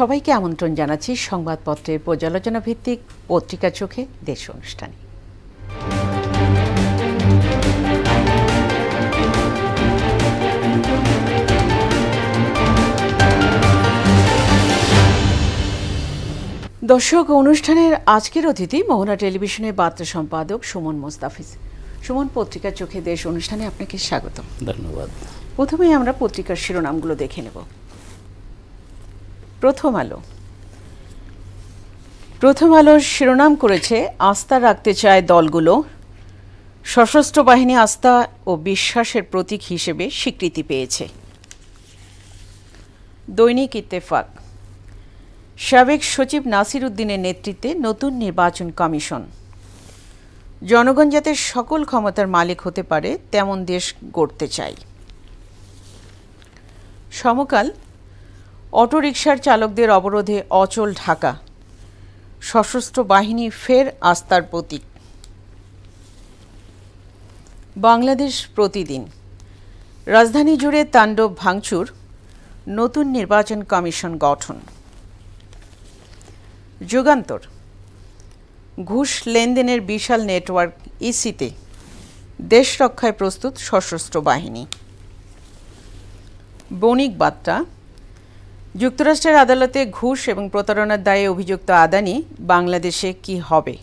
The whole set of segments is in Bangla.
সবাইকে আমন্ত্রণ জানাচ্ছি সংবাদপত্রের পর্যালোচনা ভিত্তিক পত্রিকা চোখে দেশ অনুষ্ঠানে। দর্শক, অনুষ্ঠানের আজকের অতিথি মোহনা টেলিভিশনের বার্তা সম্পাদক সুমন মোস্তাফিজ। সুমন, পত্রিকা চোখে দেশ অনুষ্ঠানে আপনাকে স্বাগত। ধন্যবাদ। প্রথমেই আমরা পত্রিকার শিরোনামগুলো দেখে নেব। প্রথম আলোর শিরোনাম করেছে, আস্থা রাখতে চায় দলগুলো, সশস্ত্র বাহিনী আস্থা ও বিশ্বাসের প্রতীক হিসেবে স্বীকৃতি পেয়েছে। দৈনিক ইত্তেফাক, সাবেক সচিব নাসির উদ্দিনের নেতৃত্বে নতুন নির্বাচন কমিশন। জনগণ যাতে সকল ক্ষমতার মালিক হতে পারে তেমন দেশ গড়তে চাই। সমকাল, অটোরিকশার চালকদের অবরোধে অচল ঢাকা, সশস্ত্র বাহিনী ফের আস্থার প্রতীক। বাংলাদেশ প্রতিদিন, রাজধানী জুড়ে তাণ্ডব ভাঙচুর, নতুন নির্বাচন কমিশন গঠন। যুগান্তর, ঘুষ লেনদেনের বিশাল নেটওয়ার্ক ইসিতে, দেশ রক্ষায় প্রস্তুত সশস্ত্র বাহিনী। বণিক বার্তা, যুক্তরাষ্ট্রের আদালতে ঘুষ এবং প্রতারণার দায়ে অভিযুক্ত আদানি, বাংলাদেশে কি হবে?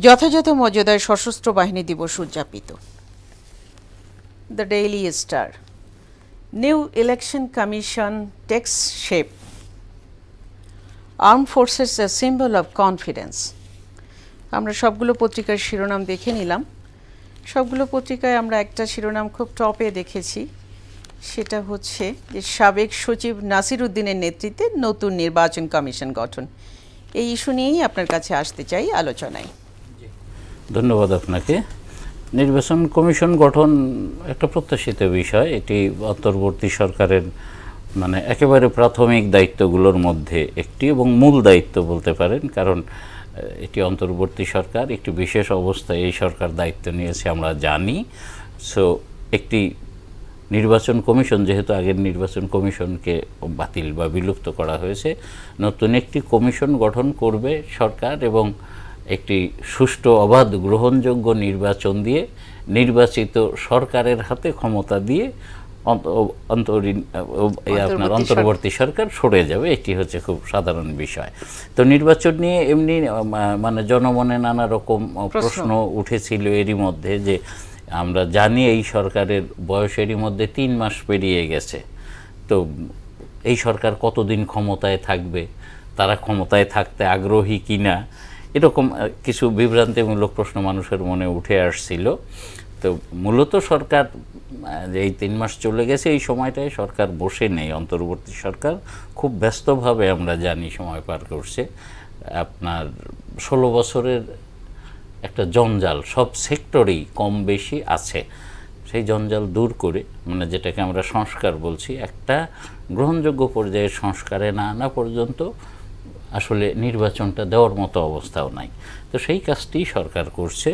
যথাযথ মর্যাদায় সশস্ত্র বাহিনী দিবস উদযাপিত। The Daily Star, new election commission takes shape, armed forces a symbol of confidence. আমরা সবগুলো পত্রিকার শিরোনাম দেখে নিলাম। সবগুলো পত্রিকায় আমরা একটা শিরোনাম খুব টপে দেখেছি, সেটা হচ্ছে যে সাবেক সচিব নাসির উদ্দিনের নেতৃত্বে নতুন নির্বাচন কমিশন গঠন। এই ইস্যু নিয়েই আপনার কাছে আসতে চাই আলোচনায়। ধন্যবাদ আপনাকে। নির্বাচন কমিশন গঠন একটা প্রত্যাশিত বিষয়। এটি অন্তর্বর্তী সরকারের একেবারে প্রাথমিক দায়িত্বগুলোর মধ্যে একটি এবং মূল দায়িত্ব বলতে পারেন, কারণ এটি অন্তর্বর্তী সরকার, একটি বিশেষ অবস্থায় এই সরকার দায়িত্ব নিয়েছে আমরা জানি। সো একটি নির্বাচন কমিশন, যেহেতু আগের নির্বাচন কমিশনকে বাতিল বা বিলুপ্ত করা হয়েছে, নতুন একটি কমিশন গঠন করবে সরকার এবং একটি সুষ্ঠু অবাধ গ্রহণযোগ্য নির্বাচন দিয়ে নির্বাচিত সরকারের হাতে ক্ষমতা দিয়ে অন্তর্বর্তী সরকার সরে যাবে। এটি হচ্ছে খুব সাধারণ বিষয়। তো নির্বাচন নিয়ে এমনি জনমনে নানা রকম প্রশ্ন উঠেছিল এরই মধ্যে, যে আমরা জানি এই সরকারের বয়সেরই মধ্যে 3 মাস পেরিয়ে গেছে। তো এই সরকার কতদিন ক্ষমতায় থাকবে, তারা ক্ষমতায় থাকতে আগ্রহী কিনা, এরকম কিছু বিভ্রান্তিমূলক প্রশ্ন মানুষের মনে উঠে আসছিল। তো মূলত সরকার যে এই 3 মাস চলে গেছে, এই সময়টায় সরকার বসে নেই। অন্তর্বর্তী সরকার খুব ব্যস্তভাবে আমরা জানি সময় পার করছে। আপনার 16 বছরের একটা জঞ্জাল সব সেক্টরেই কম বেশি আছে। সেই জঞ্জাল দূর করে, যেটাকে আমরা সংস্কার বলছি, একটা গ্রহণযোগ্য পর্যায়ে সংস্কারে না আনা পর্যন্ত আসলে নির্বাচনটা দেওয়ার মতো অবস্থাও নাই। তো সেই কাজটি সরকার করছে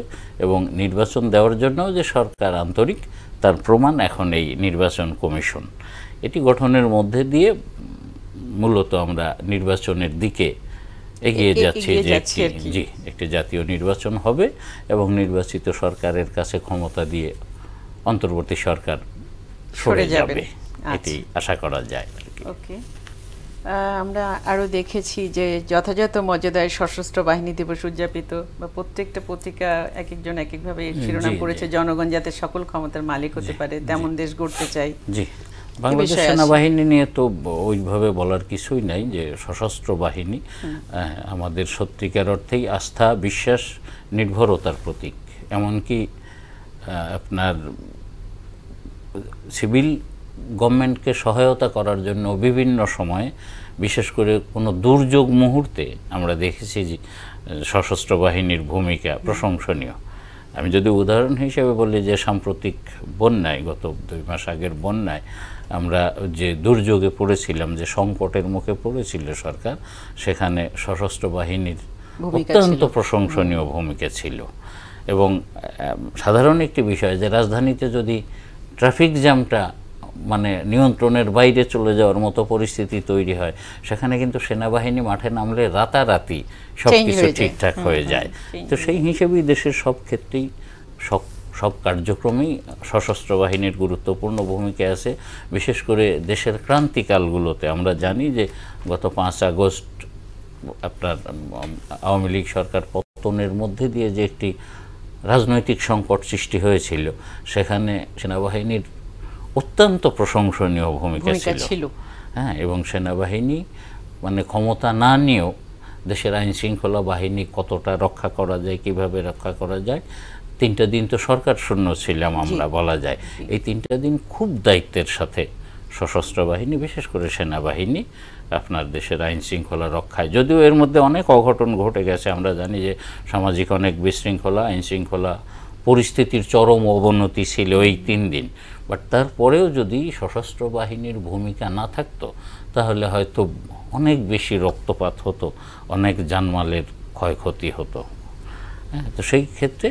এবং নির্বাচন দেওয়ার জন্য যে সরকার আন্তরিক, তার প্রমাণ এখন এই নির্বাচন কমিশন। এটি গঠনের মধ্যে দিয়ে মূলত আমরা নির্বাচনের দিকে এগিয়ে যাচ্ছি, যে একটি জাতীয় নির্বাচন হবে এবং নির্বাচিত সরকারের কাছে ক্ষমতা দিয়ে অন্তর্বর্তী সরকার সরে যাবে, এটি আশা করা যায়। ওকে, আমরা আরও দেখেছি যে যথাযথ মর্যাদায় সশস্ত্র বাহিনী দিবস উদযাপিত, বা প্রত্যেকটা পত্রিকা এক একজন এক একভাবে শিরোনাম করেছে, জনগণ যাতে সকল ক্ষমতার মালিক হতে পারে তেমন দেশ গড়তে চাই। জি, বাংলাদেশ সেনাবাহিনী নিয়ে তো ওইভাবে বলার কিছুই নাই, যে সশস্ত্র বাহিনী আমাদের সত্যিকার অর্থেই আস্থা, বিশ্বাস, নির্ভরতার প্রতীক। এমনকি আপনার সিভিল গভর্নমেন্টকে সহায়তা করার জন্য বিভিন্ন সময়ে, বিশেষ করে কোনো দুর্যোগ মুহূর্তে আমরা দেখেছি যে সশস্ত্র বাহিনীর ভূমিকা প্রশংসনীয়। আমি যদি উদাহরণ হিসেবে বলি, যে সাম্প্রতিক বন্যায়, গত 2 মাস আগের বন্যায় আমরা যে দুর্যোগে পড়েছিলাম, যে সংকটের মুখে পড়েছিল সরকার, সেখানে সশস্ত্র বাহিনীর অত্যন্ত প্রশংসনীয় ভূমিকা ছিল। এবং সাধারণ একটি বিষয়, যে রাজধানীতে যদি ট্রাফিক জ্যামটা মানে নিয়ন্ত্রণের বাইরে চলে যাওয়ার মতো পরিস্থিতি তৈরি হয়, সেখানে কিন্তু সেনাবাহিনী মাঠে নামলে রাতারাতি সব কিছু ঠিকঠাক হয়ে যায়। তো সেই হিসেবেই দেশের সব ক্ষেত্রেই সব কার্যক্রমেই সশস্ত্র বাহিনীর গুরুত্বপূর্ণ ভূমিকা আছে। বিশেষ করে দেশের ক্রান্তিকালগুলোতে আমরা জানি যে গত 5 আগস্ট আপনার আওয়ামী লীগ সরকার পতনের মধ্যে দিয়ে যে একটি রাজনৈতিক সংকট সৃষ্টি হয়েছিল, সেখানে সেনাবাহিনীর অত্যন্ত প্রশংসনীয় ভূমিকা ছিল। হ্যাঁ, এবং সেনাবাহিনী মানে ক্ষমতা না নিয়েও দেশের আইন শৃঙ্খলা বাহিনী কতটা রক্ষা করা যায়, কিভাবে রক্ষা করা যায়, 3টা দিন তো সরকার শূন্য ছিলাম আমরা বলা যায়। এই 3টা দিন খুব দায়িত্বের সাথে সশস্ত্র বাহিনী, বিশেষ করে সেনাবাহিনী আপনার দেশের আইন শৃঙ্খলা রক্ষায়, যদিও এর মধ্যে অনেক অঘটন ঘটে গেছে, আমরা জানি যে সামাজিক অনেক বিশৃঙ্খলা, আইন শৃঙ্খলা পরিস্থিতির চরম অবনতি ছিল এই 3 দিন। বাট তারপরেও যদি সশস্ত্র বাহিনীর ভূমিকা না থাকতো তাহলে হয়তো অনেক বেশি রক্তপাত হতো, অনেক জানমালের ক্ষয়ক্ষতি হতো। হ্যাঁ, তো সেই ক্ষেত্রে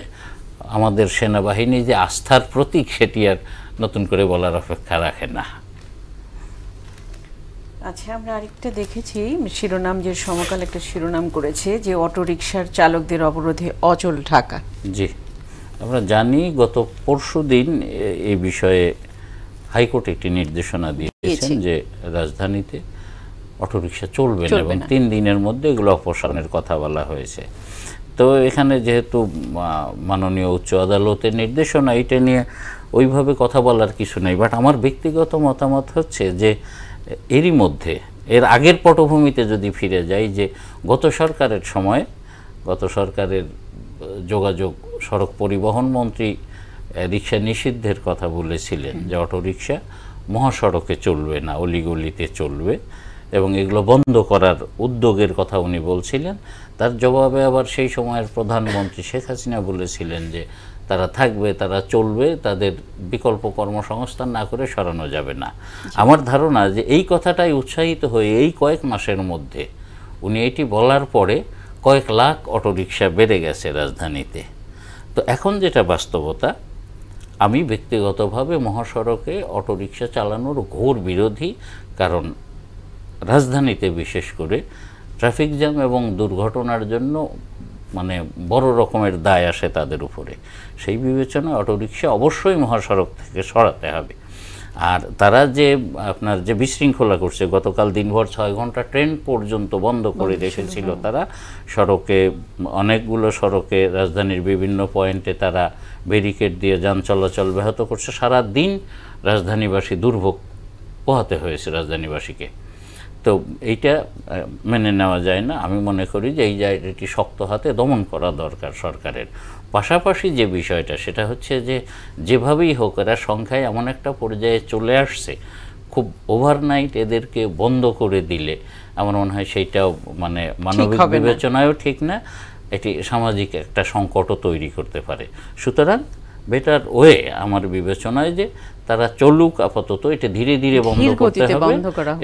আমাদের সেনাবাহিনী যে আস্থার প্রতীক, সেটি আর নতুন করে বলার অপেক্ষা রাখে না। আচ্ছা, আমরা আরেকটা দেখেছি শিরোনাম, যে সমকাল একটা শিরোনাম করেছে যে অটোরিকশার চালকদের অবরোধে অচল ঢাকা। জি, আমরা জানি গত পরশুদিন এই বিষয়ে হাইকোর্ট একটি নির্দেশনা দিয়েছেন যে রাজধানীতে অটোরিকশা চলবে না এবং 3 দিনের মধ্যে এগুলো অপসারণের কথা বলা হয়েছে। তো এখানে যেহেতু মাননীয় উচ্চ আদালতের নির্দেশনা, এটা নিয়ে ওইভাবে কথা বলার কিছু নেই। বাট আমার ব্যক্তিগত মতামত হচ্ছে যে এরই মধ্যে এর আগের পটভূমিতে যদি ফিরে যাই, যে গত সরকারের যোগাযোগ সড়ক পরিবহন মন্ত্রী রিক্সা নিষিদ্ধের কথা বলেছিলেন যে অটোরিকশা মহাসড়কে চলবে না, অলিগলিতে চলবে, এবং এগুলো বন্ধ করার উদ্যোগের কথা উনি বলছিলেন। তার জবাবে আবার সেই সময়ের প্রধানমন্ত্রী শেখ হাসিনা বলেছিলেন যে তারা থাকবে, তারা চলবে, তাদের বিকল্প কর্মসংস্থান না করে সরানো যাবে না। আমার ধারণা যে এই কথাটাই উৎসাহিত হয়ে এই কয়েক মাসের মধ্যে উনি এটি বলার পরে কয়েক লাখ অটোরিকশা বেড়ে গেছে রাজধানীতে। তো এখন যেটা বাস্তবতা, আমি ব্যক্তিগতভাবে মহাসড়কে অটোরিকশা চালানোর ঘোর বিরোধী, কারণ রাজধানীতে বিশেষ করে ট্রাফিক জ্যাম এবং দুর্ঘটনার জন্য মানে বড় রকমের দায় আসে তাদের উপরে। সেই বিবেচনায় অটোরিকশা অবশ্যই মহাসড়ক থেকে সরাতে হবে। আর তারা যে আপনার যে বিশৃঙ্খলা করছে, গতকাল দিনভর 6 ঘন্টা ট্রেন পর্যন্ত বন্ধ করে রেখেছিল তারা সড়কে, অনেকগুলো সড়কে রাজধানীর বিভিন্ন পয়েন্টে তারা ব্যারিকেড দিয়ে যান চলাচল ব্যাহত করছে। সারা দিন রাজধানীবাসী দুর্ভোগ পোহাতে হয়েছে রাজধানীবাসীকে। তো এইটা মেনে নেওয়া যায় না। আমি মনে করি যে এই জায়গাটি শক্ত হাতে দমন করা দরকার সরকারের। পাশাপাশি যে বিষয়টা, সেটা হচ্ছে যে যেভাবেই হোক এরা সংখ্যায় এমন একটা পর্যায়ে চলে আসছে, খুব ওভারনাইট এদেরকে বন্ধ করে দিলে আমার মনে হয় সেইটাও মানে মানবিক বিবেচনায়ও ঠিক না, এটি সামাজিক একটা সংকটও তৈরি করতে পারে। সুতরাং বেটার ওয়ে আমার বিবেচনায় যে তারা চলুক, আপাতত এটা ধীরে ধীরে বন্ধ করতে হবে।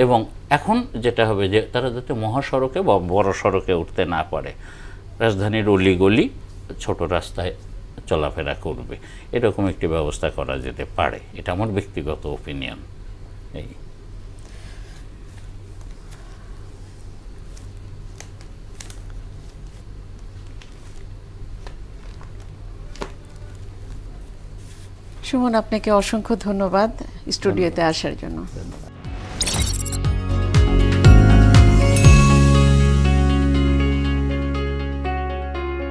এবং এখন যেটা হবে যে তারা যাতে মহাসড়কে বা বড় সড়কে উঠতে না পারে, রাজধানীর অলিগলি ছোট রাস্তায় চলাফেরা করবে, এরকম একটি ব্যবস্থা করা যেতে পারে। এটা আমার ব্যক্তিগত ওপিনিয়ন। এই সুমন, আপনাকে অসংখ্য ধন্যবাদ স্টুডিওতে আসার জন্য।